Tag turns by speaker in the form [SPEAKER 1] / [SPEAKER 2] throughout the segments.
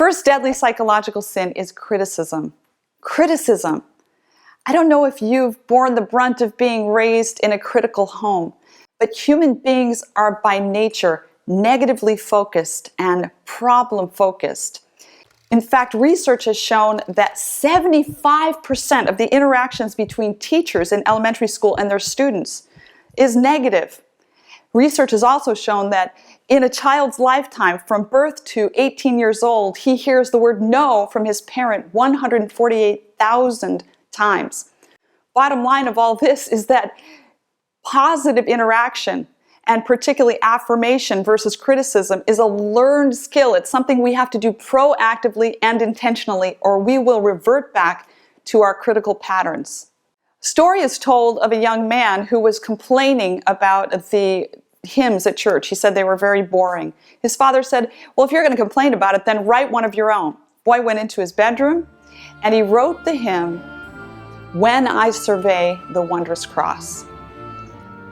[SPEAKER 1] first deadly psychological sin is criticism. Criticism. I don't know if you've borne the brunt of being raised in a critical home, but human beings are by nature negatively focused and problem focused. In fact, research has shown that 75% of the interactions between teachers in elementary school and their students is negative. Research has also shown that in a child's lifetime, from birth to 18 years old, he hears the word no from his parent 148,000 times. Bottom line of all this is that positive interaction, and particularly affirmation versus criticism, is a learned skill. It's something we have to do proactively and intentionally, or we will revert back to our critical patterns. Story is told of a young man who was complaining about the hymns at church. He said they were very boring. His father said, well, if you're going to complain about it, then write one of your own. Boy went into his bedroom and he wrote the hymn, "When I Survey the Wondrous Cross."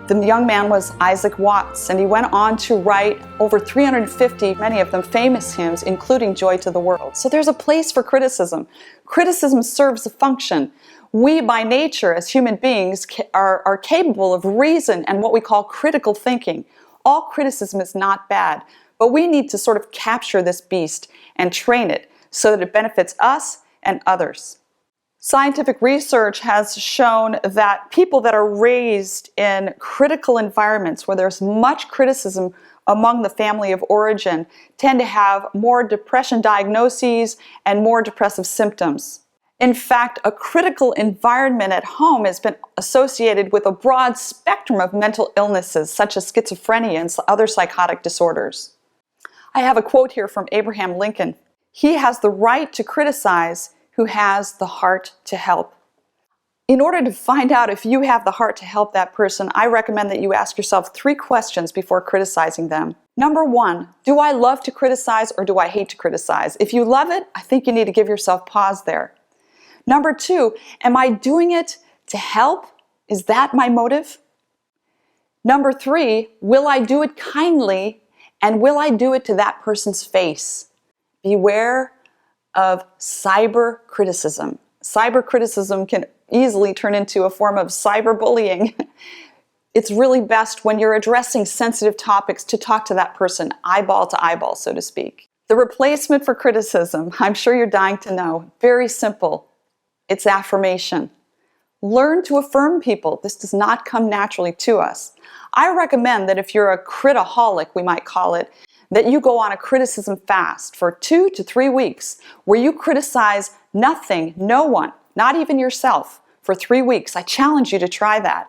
[SPEAKER 1] The young man was Isaac Watts, and he went on to write over 350, many of them famous hymns, including Joy to the World. So there's a place for criticism. Criticism serves a function. We, by nature, as human beings, are capable of reason and what we call critical thinking. All criticism is not bad, but we need to sort of capture this beast and train it so that it benefits us and others. Scientific research has shown that people that are raised in critical environments where there's much criticism among the family of origin tend to have more depression diagnoses and more depressive symptoms. In fact, a critical environment at home has been associated with a broad spectrum of mental illnesses such as schizophrenia and other psychotic disorders. I have a quote here from Abraham Lincoln. "He has the right to criticize who has the heart to help." In order to find out if you have the heart to help that person, I recommend that you ask yourself 3 questions before criticizing them. Number 1, do I love to criticize or do I hate to criticize? If you love it, I think you need to give yourself pause there. Number 2, am I doing it to help? Is that my motive? Number 3, will I do it kindly and will I do it to that person's face? Beware of cyber criticism. Cyber criticism can easily turn into a form of cyberbullying. It's really best when you're addressing sensitive topics to talk to that person eyeball to eyeball, so to speak. The replacement for criticism, I'm sure you're dying to know, very simple. It's affirmation. Learn to affirm people. This does not come naturally to us. I recommend that if you're a critaholic, we might call it, that you go on a criticism fast for 2 to 3 weeks where you criticize nothing, no one, not even yourself, for 3 weeks. I challenge you to try that.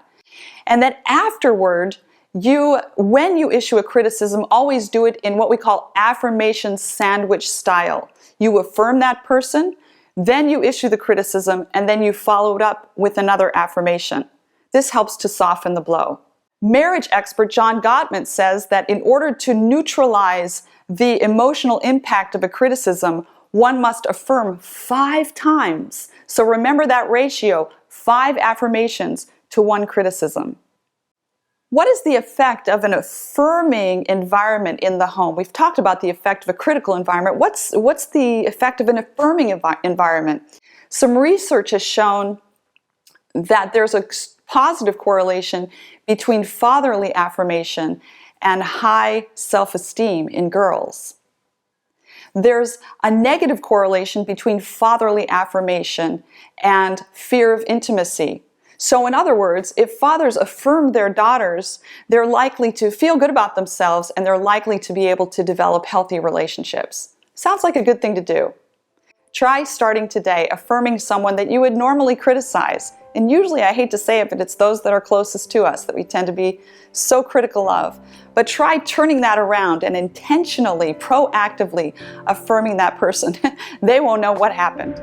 [SPEAKER 1] And that afterward, when you issue a criticism, always do it in what we call affirmation sandwich style. You affirm that person, then you issue the criticism, and then you follow it up with another affirmation. This helps to soften the blow. Marriage expert John Gottman says that in order to neutralize the emotional impact of a criticism, one must affirm 5 times. So remember that ratio, 5 affirmations to 1 criticism. What is the effect of an affirming environment in the home? We've talked about the effect of a critical environment. What's the effect of an affirming environment? Some research has shown that there's a positive correlation between fatherly affirmation and high self-esteem in girls. There's a negative correlation between fatherly affirmation and fear of intimacy. So in other words, if fathers affirm their daughters, they're likely to feel good about themselves and they're likely to be able to develop healthy relationships. Sounds like a good thing to do. Try starting today affirming someone that you would normally criticize. And usually, I hate to say it, but it's those that are closest to us that we tend to be so critical of. But try turning that around and intentionally, proactively affirming that person. They won't know what happened.